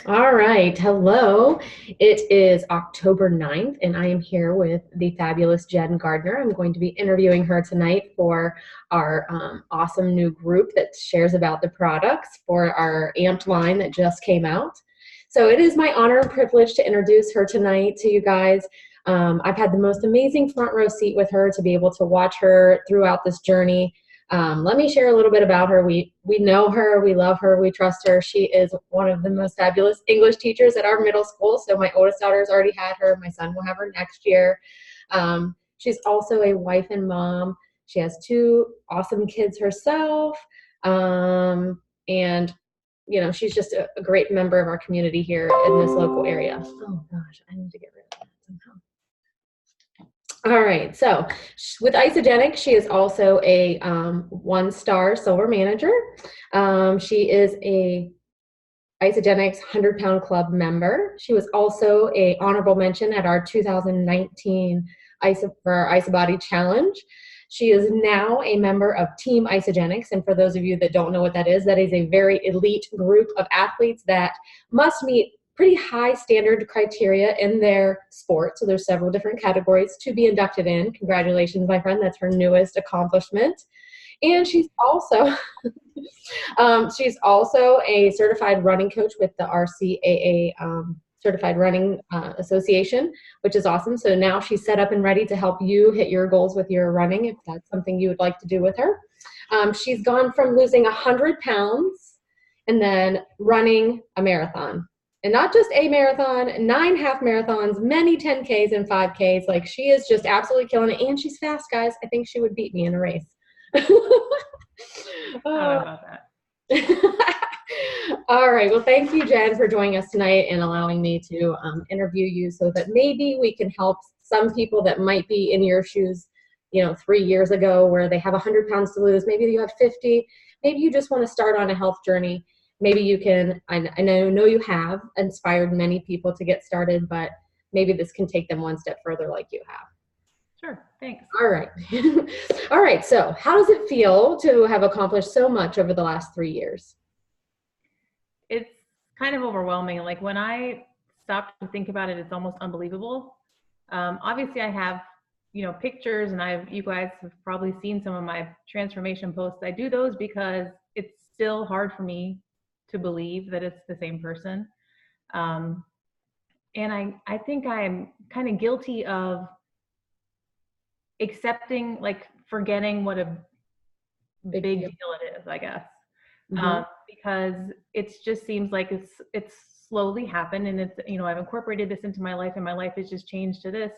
All right. Hello. It is October 9th, and I am here with the fabulous Jen Gardner. I'm going to be interviewing her tonight for our awesome new group that shares about the products for our AMP line that just came out. So it is my honor and privilege to introduce her tonight to you guys. I've had the most amazing front row seat with her to be able to watch her throughout this journey. Let me share a little bit about her. We know her, we love her, we trust her. She is one of the most fabulous English teachers at our middle school. So my oldest daughter's already had her. My son will have her next year. She's also a wife and mom. She has two awesome kids herself. And she's just a great member of our community here in this local area. Oh gosh, I need to get rid of that somehow. All right, so with Isogenic, she is also a one-star silver manager. She is a Isagenic's 100-pound club member. She was also a honorable mention at our 2019 for our Isobody Challenge. She is now a member of Team Isogenics, and for those of you that don't know what that is a very elite group of athletes that must meet pretty high standard criteria in their sport. So there's several different categories to be inducted in. Congratulations, my friend. That's her newest accomplishment. And she's also a certified running coach with the RCAA Certified Running Association, which is awesome. So now she's set up and ready to help you hit your goals with your running, if that's something you would like to do with her. She's gone from losing 100 pounds and then running a marathon. And not just a marathon, 9 half marathons, many 10Ks and 5Ks. Like, she is just absolutely killing it. And she's fast, guys. I think she would beat me in a race. About that. All right. Well, thank you, Jen, for joining us tonight and allowing me to interview you so that maybe we can help some people that might be in your shoes, 3 years ago, where they have 100 pounds to lose. Maybe you have 50. Maybe you just want to start on a health journey. Maybe you can, I know you have inspired many people to get started, but maybe this can take them one step further like you have. Sure, thanks. All right. All right. So how does it feel to have accomplished so much over the last 3 years? It's kind of overwhelming. Like, when I stop to think about it, it's almost unbelievable. Obviously, I have, pictures, and you guys have probably seen some of my transformation posts. I do those because it's still hard for me to believe that it's the same person. And I think I'm kind of guilty of accepting, like, forgetting what a big deal it is, I guess. Because it just seems like it's slowly happened, and it's, I've incorporated this into my life, and my life has just changed to this.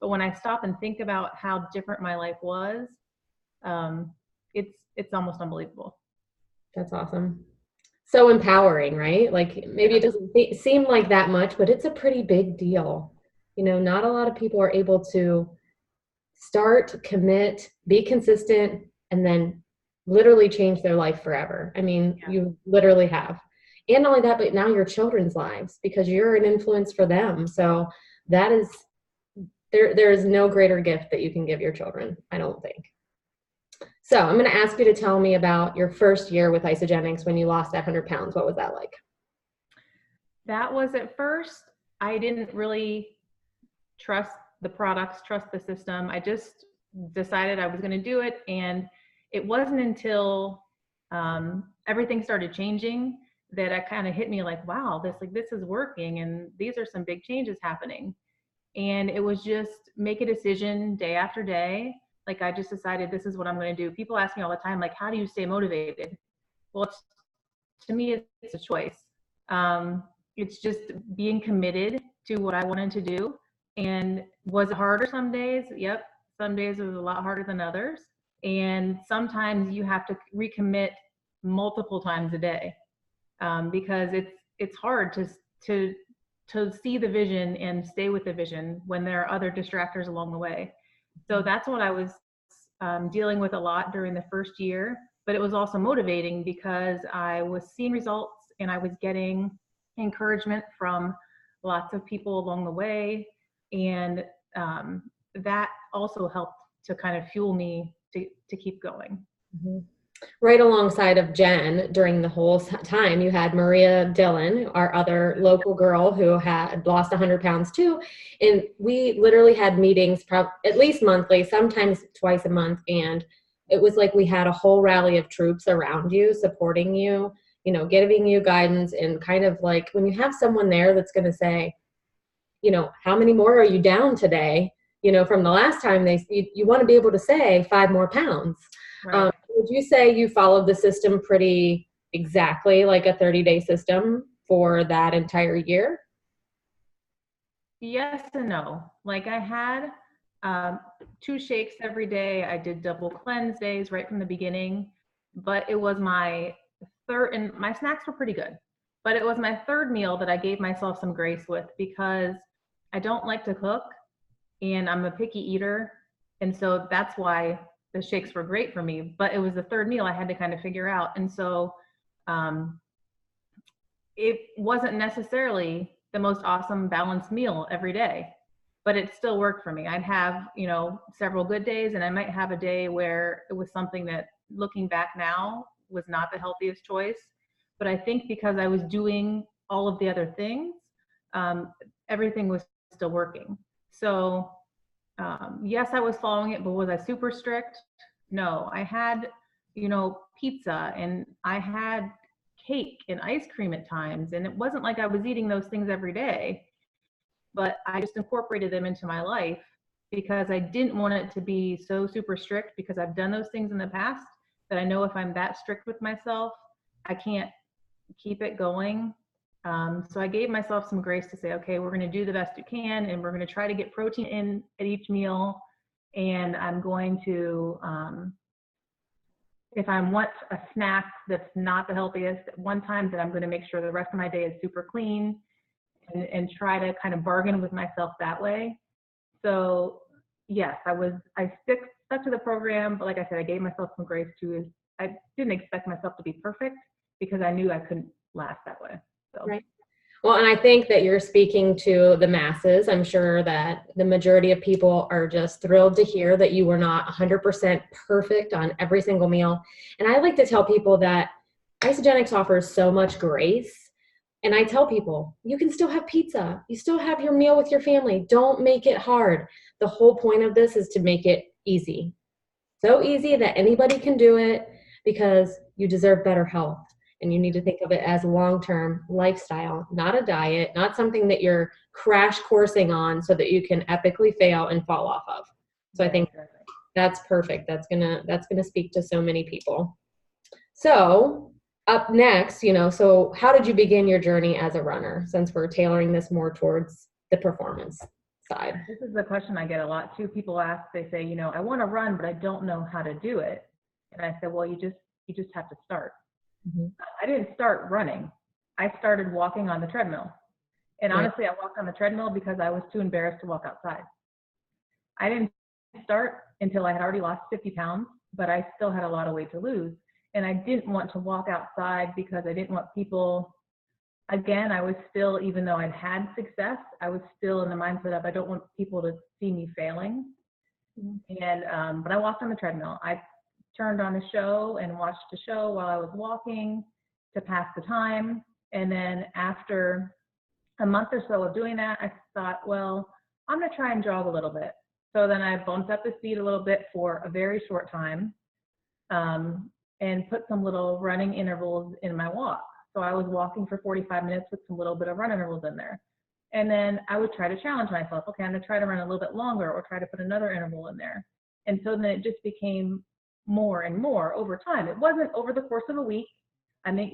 But when I stop and think about how different my life was, it's almost unbelievable. That's awesome. So empowering, right? Like, maybe it doesn't seem like that much, but it's a pretty big deal. Not a lot of people are able to start, commit, be consistent, and then literally change their life forever. I mean, you literally have. And not only that, but now your children's lives, because you're an influence for them. So that is, there is no greater gift that you can give your children, I don't think. So I'm going to ask you to tell me about your first year with Isogenics when you lost that 100 pounds. What was that like? That was, at first, I didn't really trust the products, trust the system. I just decided I was going to do it. And it wasn't until everything started changing that it kind of hit me like, wow, this is working, and these are some big changes happening. And it was just make a decision day after day. Like, I just decided this is what I'm going to do. People ask me all the time, like, how do you stay motivated? Well, to me, it's a choice. It's just being committed to what I wanted to do. And was it harder some days? Yep. Some days it was a lot harder than others. And sometimes you have to recommit multiple times a day, because it's hard to see the vision and stay with the vision when there are other distractors along the way. So that's what I was dealing with a lot during the first year. But it was also motivating because I was seeing results, and I was getting encouragement from lots of people along the way. And that also helped to kind of fuel me to keep going. Right alongside of Jen during the whole time, you had Maria Dillon, our other local girl who had lost 100 pounds too. And we literally had meetings at least monthly, sometimes twice a month. And it was like we had a whole rally of troops around you, supporting you, giving you guidance, and kind of like when you have someone there that's going to say, how many more are you down today? From the last time you want to be able to say 5 more pounds. Right. Would you say you followed the system pretty exactly, like a 30-day system for that entire year? Yes and no. Like I had um, 2 shakes every day. I did double cleanse days right from the beginning, but it was my third, and my snacks were pretty good. But it was my third meal that I gave myself some grace with because I don't like to cook and I'm a picky eater. And so that's why the shakes were great for me. But it was the third meal I had to kind of figure out. And so um, it wasn't necessarily the most awesome balanced meal every day, but it still worked for me. I'd have, several good days, and I might have a day where it was something that, looking back now, was not the healthiest choice. But I think because I was doing all of the other things, um, everything was still working. So yes, I was following it, but was I super strict? No, I had, pizza, and I had cake and ice cream at times. And it wasn't like I was eating those things every day, but I just incorporated them into my life because I didn't want it to be so super strict, because I've done those things in the past that I know if I'm that strict with myself, I can't keep it going. So I gave myself some grace to say, okay, we're going to do the best you can, and we're going to try to get protein in at each meal. And I'm going to, if I want a snack that's not the healthiest at one time, then I'm going to make sure the rest of my day is super clean, and try to kind of bargain with myself that way. So yes, I stuck to the program, but like I said, I gave myself some grace too. I didn't expect myself to be perfect because I knew I couldn't last that way. So. Right. Well, and I think that you're speaking to the masses. I'm sure that the majority of people are just thrilled to hear that you were not 100% perfect on every single meal. And I like to tell people that Isogenics offers so much grace. And I tell people, you can still have pizza. You still have your meal with your family. Don't make it hard. The whole point of this is to make it easy. So easy that anybody can do it, because you deserve better health. And you need to think of it as a long-term lifestyle, not a diet, not something that you're crash coursing on so that you can epically fail and fall off of. So I think that's perfect. That's gonna speak to so many people. So up next, so how did you begin your journey as a runner, since we're tailoring this more towards the performance side? This is the question I get a lot too. People ask, they say, I want to run, but I don't know how to do it. And I said, well, you just have to start. Mm-hmm. I didn't start running. I started walking on the treadmill. And honestly, I walked on the treadmill because I was too embarrassed to walk outside. I didn't start until I had already lost 50 pounds, but I still had a lot of weight to lose. And I didn't want to walk outside because I didn't want people, again, I was still, even though I'd had success, I was still in the mindset of, I don't want people to see me failing. And, but I walked on the treadmill. I turned on a show and watched a show while I was walking to pass the time. And then after a month or so of doing that, I thought, well, I'm going to try and jog a little bit. So then I bumped up the speed a little bit for a very short time, and put some little running intervals in my walk. So I was walking for 45 minutes with some little bit of run intervals in there. And then I would try to challenge myself. Okay, I'm going to try to run a little bit longer, or try to put another interval in there. And so then it just became more and more over time. It wasn't over the course of a week. I mean,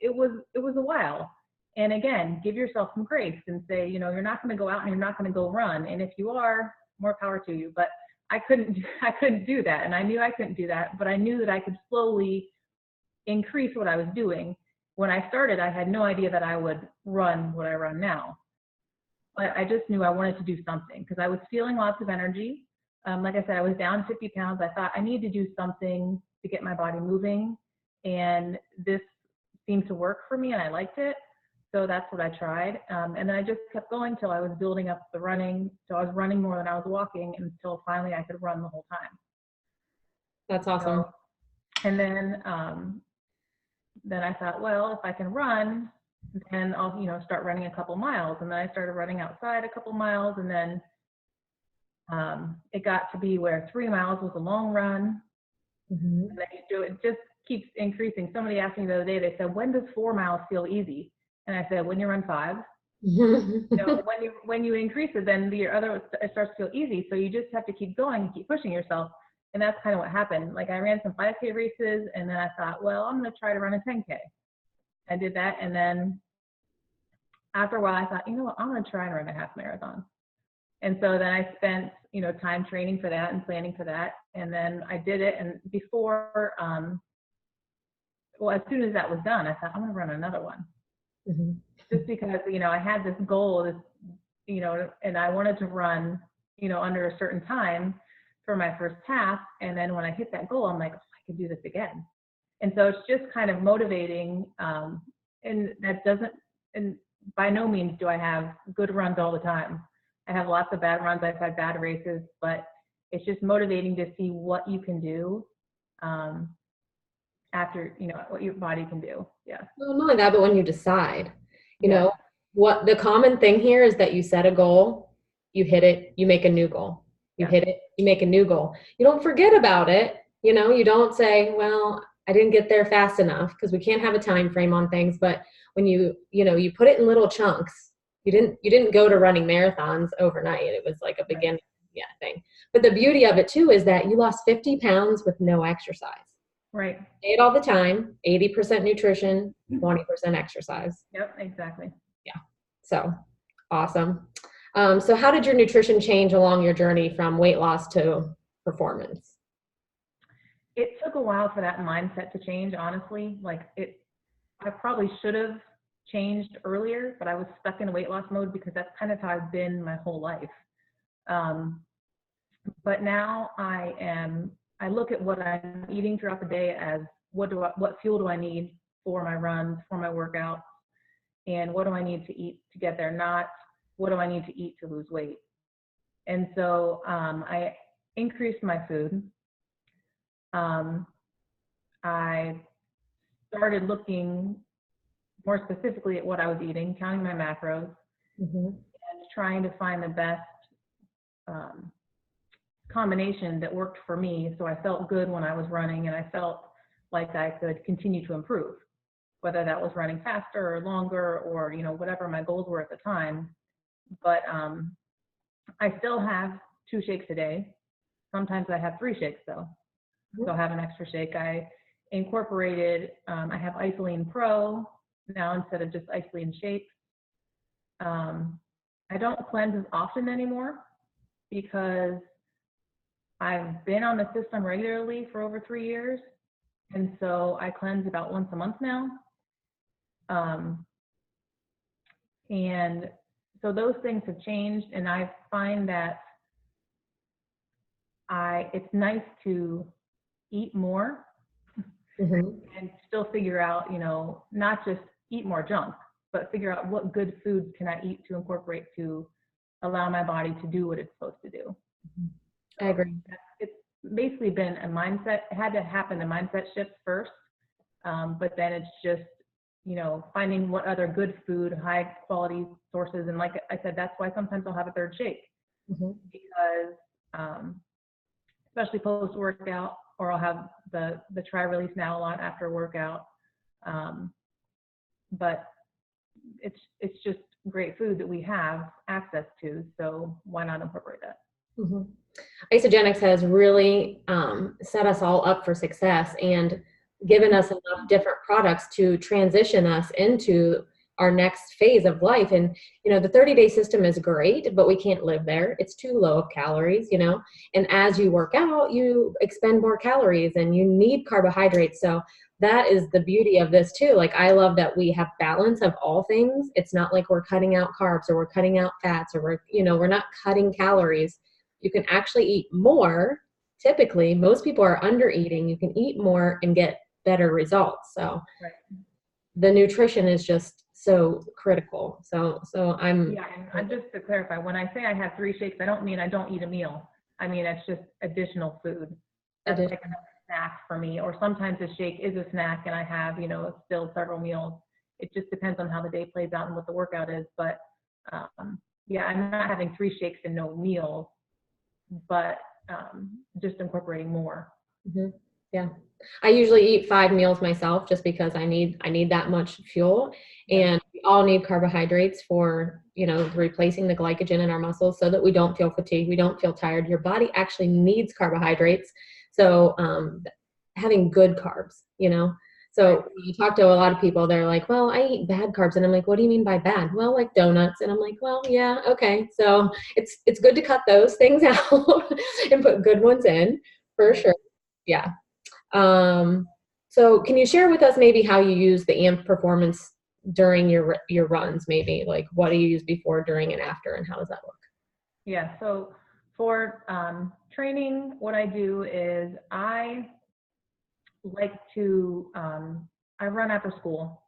it was a while. And again, give yourself some grace and say, you're not going to go out and you're not going to go run. And if you are, more power to you. But I couldn't do that. And I knew I couldn't do that, but I knew that I could slowly increase what I was doing. When I started, I had no idea that I would run what I run now. But I just knew I wanted to do something because I was feeling lots of energy. Like I said, I was down 50 pounds. I thought I need to do something to get my body moving. And this seemed to work for me and I liked it. So that's what I tried. And then I just kept going till I was building up the running. So I was running more than I was walking until finally I could run the whole time. That's awesome. And then I thought, well, if I can run, then I'll, start running a couple miles. And then I started running outside a couple miles, and then it got to be where 3 miles was a long run. Mm-hmm. And then it just keeps increasing. Somebody asked me the other day, they said, when does 4 miles feel easy? And I said, when you run 5. When you increase it, then it starts to feel easy. So you just have to keep going and keep pushing yourself. And that's kind of what happened. Like, I ran some 5K races, and then I thought, well, I'm going to try to run a 10K. I did that. And then after a while, I thought, you know what, I'm going to try and run a half marathon. And so then I spent, time training for that and planning for that. And then I did it. And before, as soon as that was done, I thought, I'm going to run another one. Mm-hmm. Just because, I had this goal, and I wanted to run, under a certain time for my first half. And then when I hit that goal, I'm like, oh, I could do this again. And so it's just kind of motivating. And that doesn't, and by no means do I have good runs all the time. I have lots of bad runs. I've had bad races, but it's just motivating to see what you can do after, what your body can do. Yeah. Well, not only that, but when you decide, you Yeah. know, what the common thing here is that you set a goal, you hit it, you make a new goal. You Yeah. hit it, you make a new goal. You don't forget about it. You don't say, well, I didn't get there fast enough, because we can't have a time frame on things. But when you put it in little chunks, you didn't go to running marathons overnight. It was like a beginning thing. But the beauty of it too is that you lost 50 pounds with no exercise. Right. Ate all the time, 80% nutrition, 20% exercise. Yep, exactly. Yeah. So awesome. So how did your nutrition change along your journey from weight loss to performance? It took a while for that mindset to change, honestly. I probably should have changed earlier, but I was stuck in weight loss mode because that's kind of how I've been my whole life. But now I look at what I'm eating throughout the day as what fuel do I need for my runs, for my workouts, and what do I need to eat to get there, not what do I need to eat to lose weight. And so I increased my food. I started looking more specifically at what I was eating, counting my macros, and trying to find the best combination that worked for me, so I felt good when I was running, and I felt like I could continue to improve, whether that was running faster or longer, or whatever my goals were at the time. But I still have 2 shakes a day. Sometimes I have 3 shakes though, so I have an extra shake. I incorporated, I have Isoline Pro now instead of just Isoline shakes. I don't cleanse as often anymore because I've been on the system regularly for over 3 years. And so I cleanse about once a month now. And so those things have changed, and I find that it's nice to eat more and still figure out, not just eat more junk, but figure out what good foods can I eat to incorporate to allow my body to do what it's supposed to do. I agree. It's basically been a mindset. It had to happen, a mindset shift first, but then it's just, finding what other good food, high quality sources. And like I said, that's why sometimes I'll have a 3rd shake, because especially post workout, or I'll have the try release now a lot after workout. But it's just great food that we have access to, so why not incorporate that? Isogenics has really set us all up for success and given us enough different products to transition us into our next phase of life. And, the 30-day system is great, but we can't live there. It's too low of calories, and as you work out, you expend more calories and you need carbohydrates. So that is the beauty of this too. Like, I love that we have balance of all things. It's not like we're cutting out carbs or we're cutting out fats, or we're not cutting calories. You can actually eat more. Typically, most people are under eating. You can eat more and get better results. So the nutrition is just so critical. So I'm. Yeah, and just to clarify, when I say I have 3 shakes, I don't mean I don't eat a meal. I mean, it's just additional food. That's like snack for me, or sometimes a shake is a snack and I have, still several meals. It just depends on how the day plays out and what the workout is. But yeah, I'm not having 3 shakes and no meals, but just incorporating more. Mm-hmm. Yeah. I usually eat 5 meals myself just because I need that much fuel. And we all need carbohydrates for, replacing the glycogen in our muscles so that we don't feel fatigued, we don't feel tired. Your body actually needs carbohydrates. So having good carbs, So when you talk to a lot of people, they're like, well, I eat bad carbs. And I'm like, what do you mean by bad? Well, like donuts. And I'm like, well, yeah, okay. So it's good to cut those things out and put good ones in for sure. Yeah. So can you share with us maybe how you use the AMP performance during your runs, maybe? Like what do you use before, during, and after, and how does that look? Yeah, so for training, what I do is I like to, I run after school,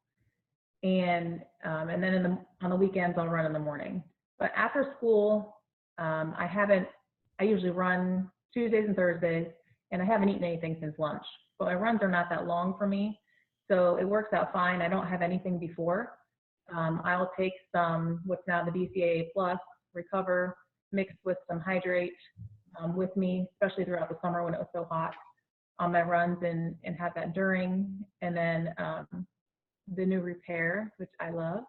and then on the weekends I'll run in the morning. But after school, I usually run Tuesdays and Thursdays, and I haven't eaten anything since lunch. But my runs are not that long for me, so it works out fine. I don't have anything before. I'll take some, what's now the BCAA Plus, Recover, mixed with some Hydrate with me, especially throughout the summer when it was so hot, on my runs, and have that during. And then the new Repair, which I love.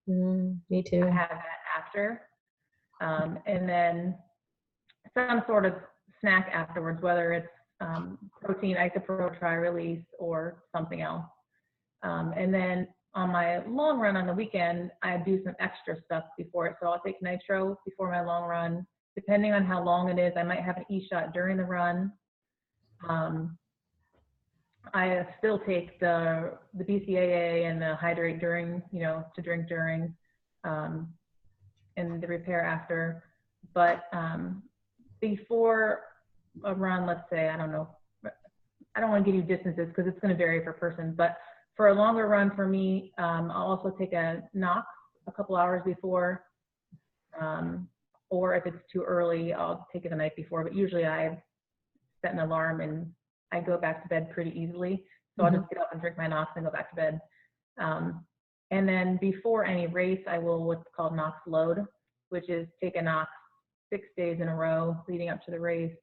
Me too. I have that after. And then some sort of snack afterwards, whether it's protein, isopro, tri-release, or something else. And then on my long run on the weekend, I do some extra stuff before it. So I'll take nitro before my long run. Depending on how long it is, I might have an e-shot during the run. I still take the BCAA and the Hydrate during, to drink during, and the Repair after. But before a run, let's say, I don't know, I don't want to give you distances because it's going to vary per person, but for a longer run for me, I'll also take a Knox a couple hours before, or if it's too early, I'll take it the night before. But usually I set an alarm and I go back to bed pretty easily. So I'll just get up and drink my Knox and go back to bed. And then before any race, I will what's called Knox load, which is take a Knox 6 days in a row leading up to the race.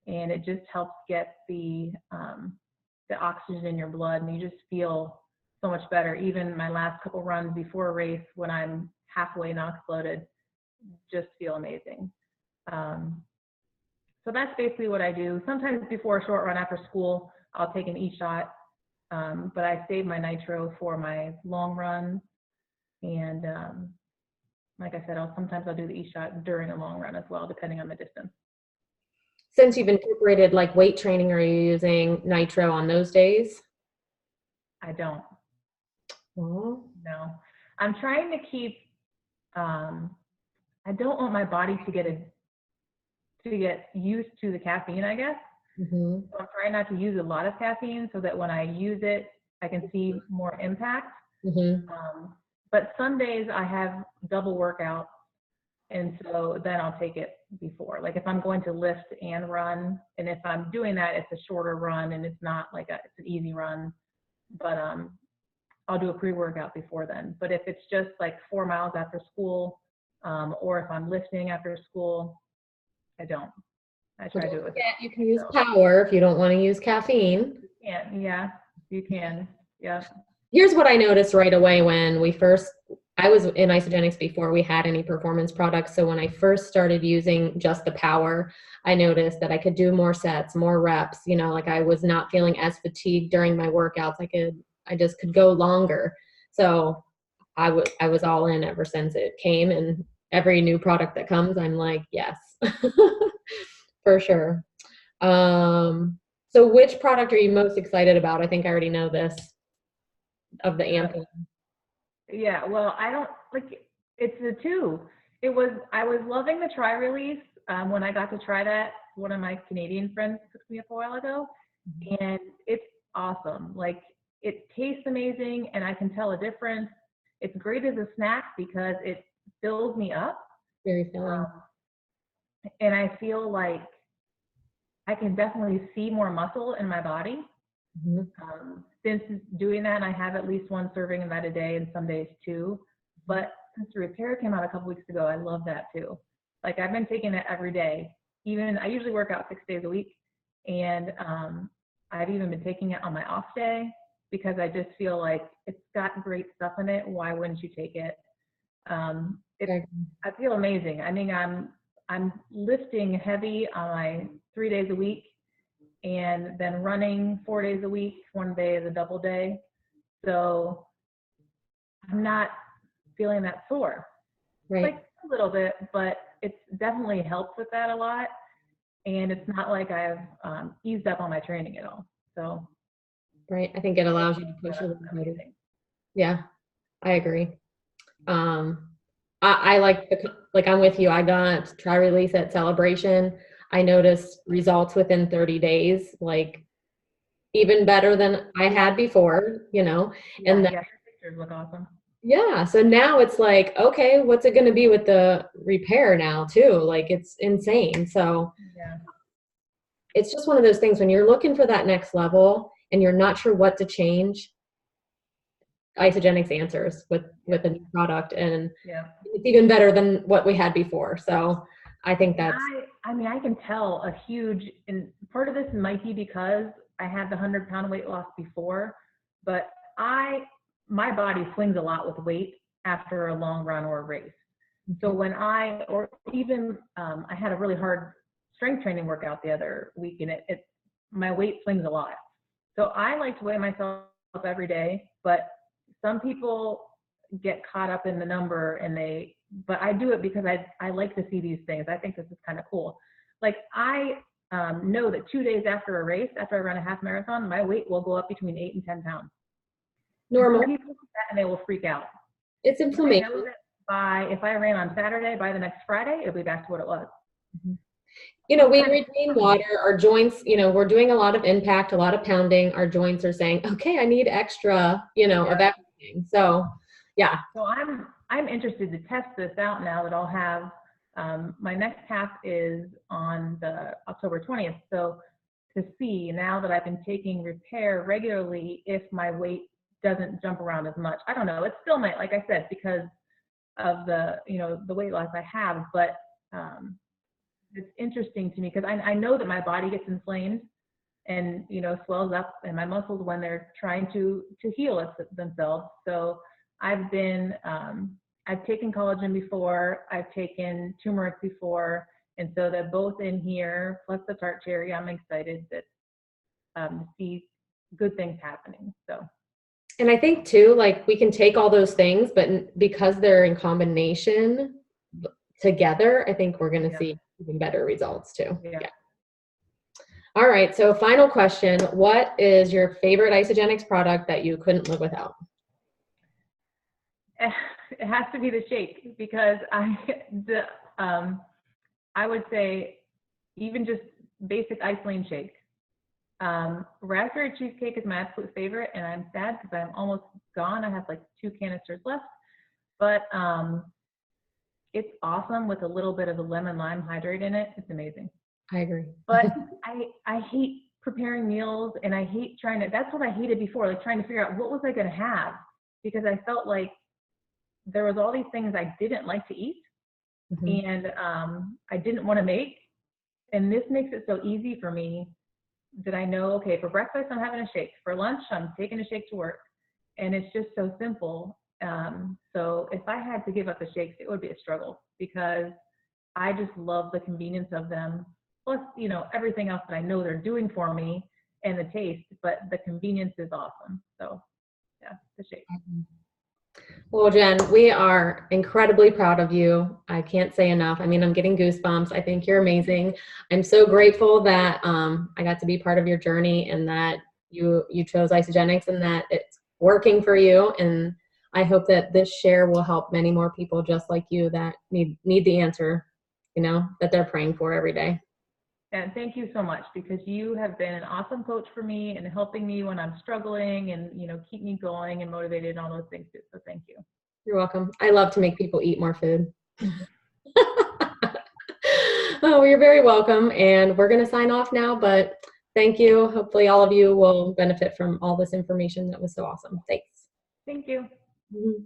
And it just helps get the oxygen in your blood, and you just feel so much better. Even my last couple runs before a race, when I'm halfway Knox loaded, just feel amazing. So that's basically what I do. Sometimes before a short run after school, I'll take an e-shot, but I save my nitro for my long run. And like I said, sometimes I'll do the e-shot during a long run as well, depending on the distance. Since you've incorporated like weight training, are you using nitro on those days? I don't. Oh. No. I'm trying to keep, I don't want my body to get used to the caffeine, I guess. So I'm trying not to use a lot of caffeine so that when I use it, I can see more impact. But some days I have double workouts, and so then I'll take it before. Like if I'm going to lift and run, and if I'm doing that, it's a shorter run and it's not like it's an easy run, but I'll do a pre-workout before then. But if it's just like 4 miles after school, or if I'm lifting after school, I don't. I try to do it. You can use power if you don't want to use caffeine. You can, yeah, you can. Yeah. Here's what I noticed right away when I was in Isogenics before we had any performance products. So when I first started using just the power, I noticed that I could do more sets, more reps, like I was not feeling as fatigued during my workouts. I just could go longer. So I was all in ever since it came, and every new product that comes, I'm like, yes, for sure. So which product are you most excited about? I think I already know this. Of the AMP. Yeah, well, I don't like it's the two. I was loving the tri-release when I got to try that. One of my Canadian friends took me up a while ago, and it's awesome. Like it tastes amazing, and I can tell a difference. It's great as a snack because it fills me up. Very filling. And I feel like I can definitely see more muscle in my body. Since doing that, I have at least one serving of that a day, and some days two. But since the repair came out a couple weeks ago, I love that too. Like I've been taking it every day. Even I usually work out 6 days a week, and I've even been taking it on my off day because I just feel like it's got great stuff in it. Why wouldn't you take it? I feel amazing. I mean, I'm lifting heavy on my 3 days a week, and then running 4 days a week. One day is a double day. So I'm not feeling that sore. Right. Like a little bit, but it's definitely helped with that a lot. And it's not like I've eased up on my training at all. So. Right. I think it allows you to push a little better. Yeah, I agree. I like I'm with you. I got try release at Celebration. I noticed results within 30 days, like even better than I had before, you know. Yeah, and then, your pictures look awesome. Yeah, so now it's like, okay, what's it going to be with the repair now too? Like it's insane. So yeah, it's just one of those things when you're looking for that next level and you're not sure what to change. Isogenics answers with a new product, and it's even better than what we had before. So I think that's. I mean, I can tell a huge, and part of this might be because I had the 100-pound weight loss before, but my body swings a lot with weight after a long run or a race. So when I had a really hard strength training workout the other week, and my weight swings a lot. So I like to weigh myself up every day, but some people get caught up in the number but I do it because I like to see these things. I think this is kind of cool. Like I know that 2 days after a race, after I run a half marathon, my weight will go up between 8 and 10 pounds. Normal. Some people do that and they will freak out. It's inflammation. I know that if I ran on Saturday, by the next Friday, it'll be back to what it was. You know, we retain water, our joints, you know, we're doing a lot of impact, a lot of pounding. Our joints are saying, okay, I need extra, you know, of everything. So, yeah. So I'm interested to test this out now that I'll have, my next half is on the October 20th. So to see now that I've been taking repair regularly, if my weight doesn't jump around as much. I don't know. It still might, like I said, because of the weight loss I have, but it's interesting to me because I know that my body gets inflamed and swells up in my muscles when they're trying to heal themselves. So I've taken collagen before, I've taken turmeric before, and so they're both in here plus the tart cherry. I'm excited that to see good things happening. So. And I think too, like we can take all those things, but because they're in combination together, I think we're going to see even better results too. Yeah. All right. So final question. What is your favorite Isogenics product that you couldn't live without? It has to be the shake because I would say even just basic ice-lean shake. Raspberry cheesecake is my absolute favorite, and I'm sad because I'm almost gone. I have like 2 canisters left, but it's awesome with a little bit of the lemon lime hydrate in it. It's amazing. I agree. But I hate preparing meals, and I hate that's what I hated before, like trying to figure out what was I going to have, because I felt like there was all these things I didn't like to eat, and I didn't want to make. And this makes it so easy for me that I know, okay, for breakfast, I'm having a shake. For lunch, I'm taking a shake to work. And it's just so simple. So if I had to give up the shakes, it would be a struggle because I just love the convenience of them. Plus, everything else that I know they're doing for me and the taste, but the convenience is awesome. So yeah, the shake. Well, Jen, we are incredibly proud of you. I can't say enough. I mean, I'm getting goosebumps. I think you're amazing. I'm so grateful that I got to be part of your journey and that you chose Isogenics and that it's working for you. And I hope that this share will help many more people just like you that need the answer, that they're praying for every day. And thank you so much, because you have been an awesome coach for me and helping me when I'm struggling and, keep me going and motivated and all those things too. So thank you. You're welcome. I love to make people eat more food. Oh, you're very welcome. And we're going to sign off now, but thank you. Hopefully all of you will benefit from all this information. That was so awesome. Thanks. Thank you. Mhm.